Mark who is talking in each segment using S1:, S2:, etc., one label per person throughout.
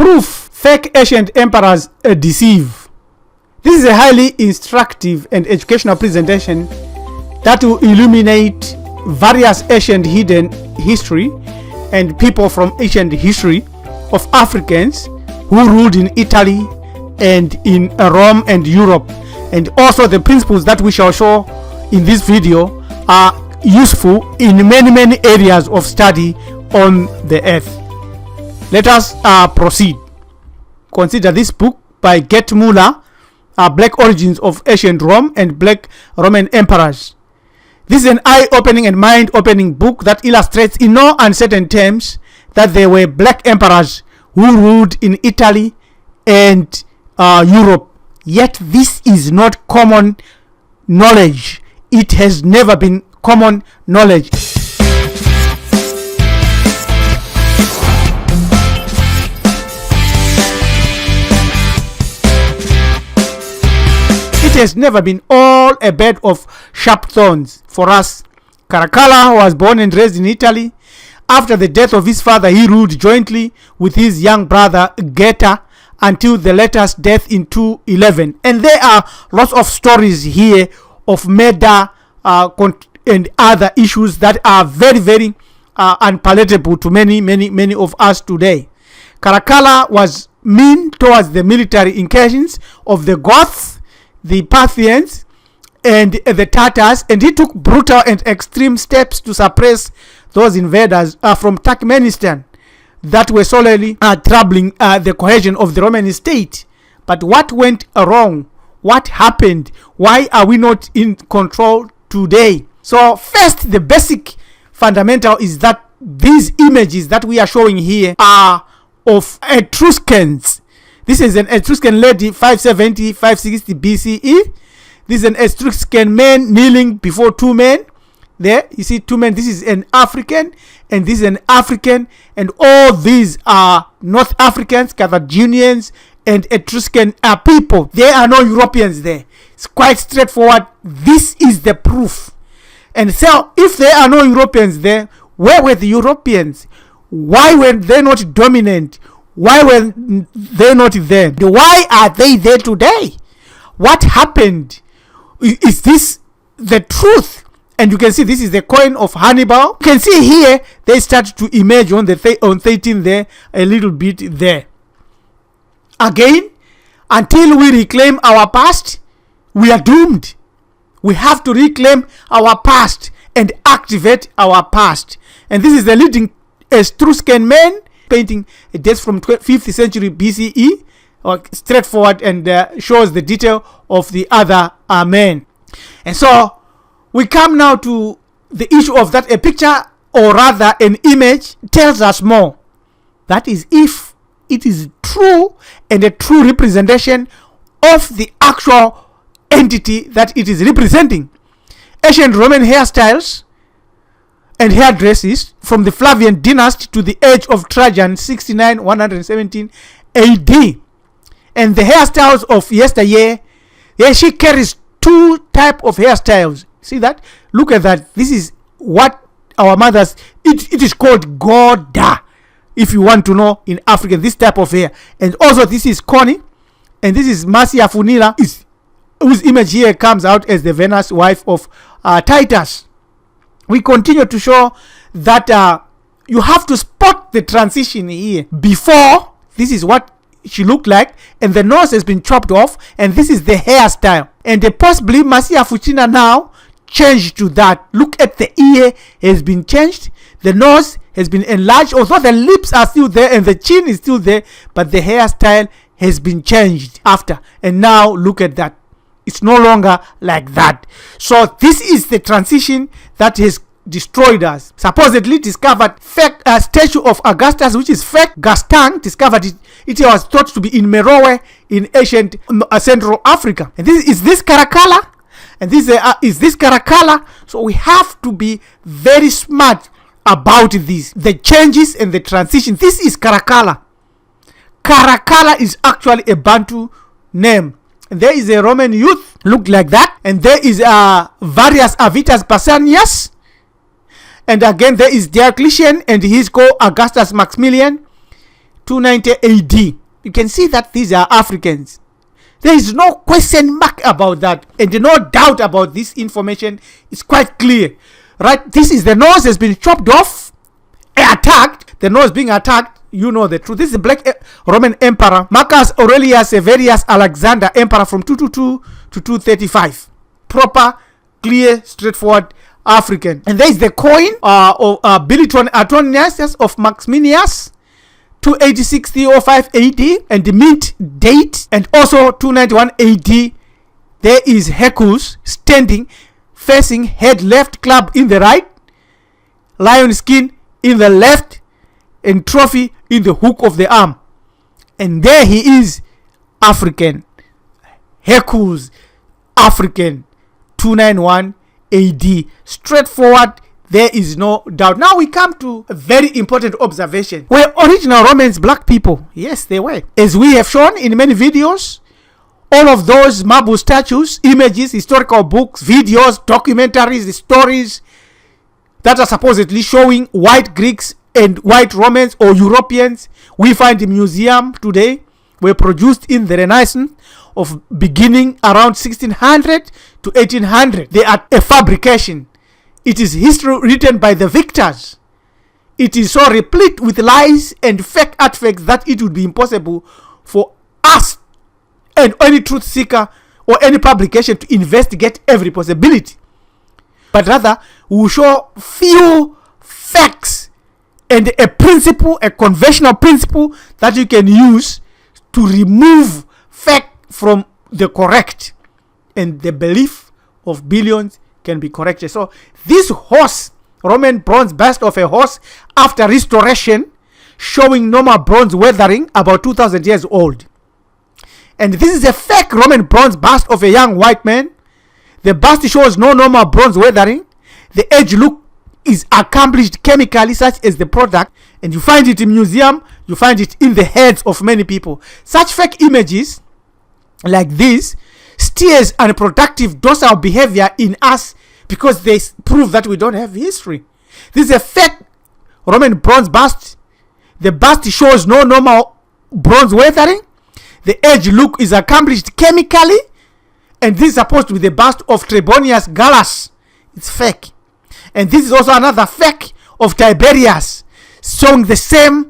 S1: Proof: fake ancient emperors deceive. This is a highly instructive and educational presentation that will illuminate various ancient hidden history and people from ancient history of Africans who ruled in Italy and in Rome and Europe. And also the principles that we shall show in this video are useful in many areas of study on the earth. Let us proceed. Consider this book by Muller, Black Origins of Ancient Rome and Black Roman Emperors. This is an eye-opening and mind-opening book that illustrates in no uncertain terms that there were black emperors who ruled in Italy and Europe. Yet this is not common knowledge. It has never been common knowledge. It has never been all a bed of sharp thorns for us. Caracalla was born and raised in Italy. After the death of his father, he ruled jointly with his young brother Geta until the latter's death in 211. And there are lots of stories here of murder and other issues that are very unpalatable to many of us today. Caracalla was mean towards the military incursions of the Goths, the Parthians, and the Tatars, and he took brutal and extreme steps to suppress those invaders from Turkmenistan that were solely troubling the cohesion of the Roman state. But what went wrong? What happened? Why are we not in control today? So first, the basic fundamental is that these images that we are showing here are of Etruscans. This is an Etruscan lady 570-560 BCE. This is an Etruscan man kneeling before two men. There, you see two men. This is an African, and this is an African, and all these are North Africans, Carthaginians, and Etruscan people. There are no Europeans there. It's quite straightforward. This is the proof. And so, if there are no Europeans there, where were the Europeans? Why were they not dominant? Why were they not there? Why are they there today? What happened? Is this the truth? And you can see this is the coin of Hannibal. You can see here they start to emerge on the on 13 there, a little bit there. Again, until we reclaim our past, we are doomed. We have to reclaim our past and activate our past. And this is the leading Etruscan man painting. It dates from 5th century BCE, straightforward, and shows the detail of the other men. And so we come now to the issue of that a picture, or rather an image, tells us more. That is, if it is true and a true representation of the actual entity that it is representing. Ancient Roman hairstyles and hairdresses from the Flavian dynasty to the age of Trajan, 69-117 AD. And the hairstyles of yesteryear, she carries two types of hairstyles. See that? Look at that. This is what our mothers, it is called Goda, if you want to know, in Africa, this type of hair. And also this is Connie, and this is Marcia Funila, whose image here comes out as the Venus wife of Titus. We continue to show that you have to spot the transition here. Before, this is what she looked like, and the nose has been chopped off, and this is the hairstyle. And the possibly Marcia Fucina now changed to that. Look at the ear has been changed, the nose has been enlarged, although the lips are still there and the chin is still there, but the hairstyle has been changed after. And now look at that. It's no longer like that. So this is the transition that has destroyed us. Supposedly discovered fake statue of Augustus, which is fake. Gaston discovered it. It was thought to be in Meroe in ancient Central Africa. And this Caracalla, and this is this Caracalla. So we have to be very smart about this, the changes and the transition. This is Caracalla. Caracalla is actually a Bantu name. And there is a Roman youth looked like that, and there is various Avitas Pausanias, and again there is Diocletian, and he's called Augustus Maximilian. 290 AD. You can see that these are Africans. There is no question mark about that, and no doubt about this information. It's quite clear, right? This is the nose has been chopped off, attacked. The nose being attacked. You know the truth. This is the Black Roman Emperor Marcus Aurelius Severius Alexander, Emperor from 222 to 235. Proper, clear, straightforward African. And there is the coin of Biliton Antonius of Maximianus, 286-305 AD, and the mint date, and also 291 AD. There is Hercules standing, facing head left, club in the right, lion skin in the left, and trophy in the hook of the arm. And there he is, African. Hercules, African, 291 AD. Straightforward. There is no doubt. Now we come to a very important observation. Were original Romans black people? Yes, they were. As we have shown in many videos, all of those marble statues, images, historical books, videos, documentaries, stories that are supposedly showing white Greeks and white Romans or Europeans we find in museum today were produced in the Renaissance of beginning around 1600 to 1800. They are a fabrication. It is history written by the victors. It is so replete with lies and fake artifacts that it would be impossible for us and any truth seeker or any publication to investigate every possibility. But rather, we will show few facts and a principle, a conventional principle that you can use to remove fact from the correct, and the belief of billions can be corrected. So this horse, Roman bronze bust of a horse after restoration, showing normal bronze weathering, about 2,000 years old. And this is a fake Roman bronze bust of a young white man. The bust shows no normal bronze weathering. The edge look is accomplished chemically, such as the product, and you find it in museum, you find it in the heads of many people. Such fake images like this steers unproductive docile behavior in us because they prove that we don't have history. This is a fake Roman bronze bust. The bust shows no normal bronze weathering. The edge look is accomplished chemically, and this is supposed to be the bust of Trebonius Gallus. It's fake. And this is also another fake of Tiberius, showing the same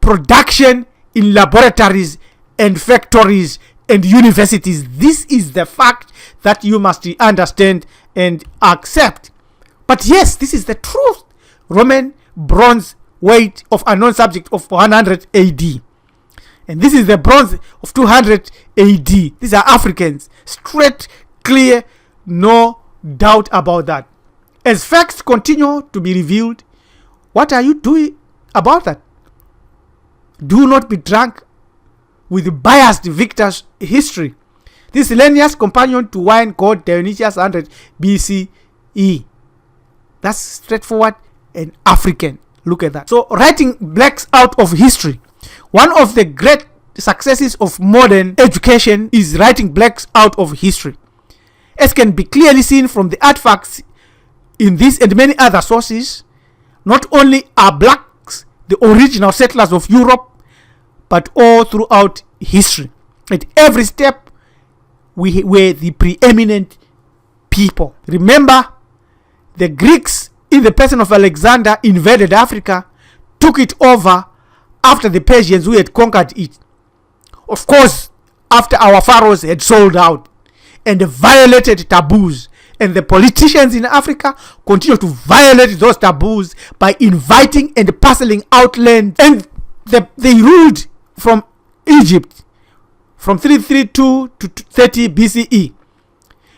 S1: production in laboratories and factories and universities. This is the fact that you must understand and accept. But yes, this is the truth. Roman bronze weight of unknown subject of 100 AD. And this is the bronze of 200 AD. These are Africans. Straight, clear, no doubt about that. As facts continue to be revealed, what are you doing about that? Do not be drunk with biased victors' history. This Linnaeus companion to wine called Dionysius 100 BCE. That's straightforward and African. Look at that. So writing blacks out of history. One of the great successes of modern education is writing blacks out of history. As can be clearly seen from the artifacts in this and many other sources, not only are blacks the original settlers of Europe, but all throughout history. At every step, we were the preeminent people. Remember, the Greeks, in the person of Alexander, invaded Africa, took it over after the Persians who had conquered it. Of course, after our pharaohs had sold out and violated taboos. And the politicians in Africa continue to violate those taboos by inviting and parceling out land. And they ruled from Egypt from 332 to 30 BCE.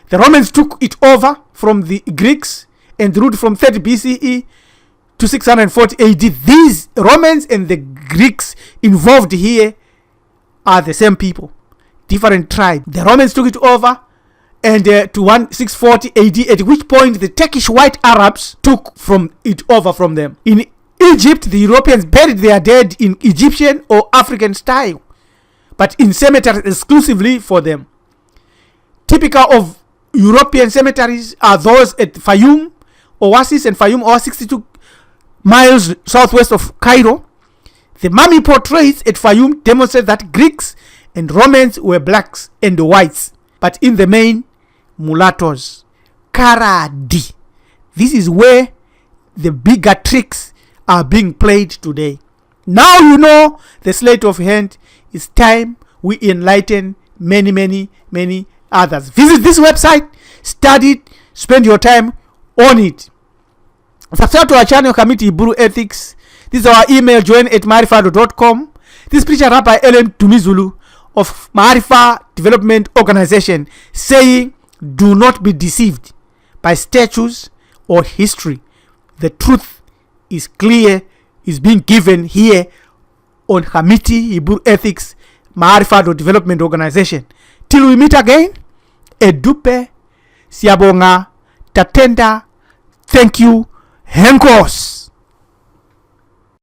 S1: The Romans took it over from the Greeks and ruled from 30 BCE to 640 AD. These Romans and the Greeks involved here are the same people, different tribes. The Romans took it over and to 640 AD, at which point the Turkish white Arabs took from it over from them. In Egypt, the Europeans buried their dead in Egyptian or African style, but in cemeteries exclusively for them. Typical of European cemeteries are those at Fayum Oasis and Fayum Oasis, 62 miles southwest of Cairo. The mummy portraits at Fayum demonstrate that Greeks and Romans were blacks and whites, but in the main, mulattoes. Karadi. This is where the bigger tricks are being played today. Now you know the sleight of hand. It's time we enlighten many others. Visit this website, study it, spend your time on it. Subscribe to our channel, Committee Hebrew Ethics. This is our email, join@marifado.com. This preacher Rabbi Ellen Tumizulu of Marifa Development Organization saying, do not be deceived by statues or history. The truth is clear, is being given here on Committee Hebrew Ethics, Marifa Development Organization. Till we meet again, Edupe, Siabonga, Tatenda, thank you, Henkos.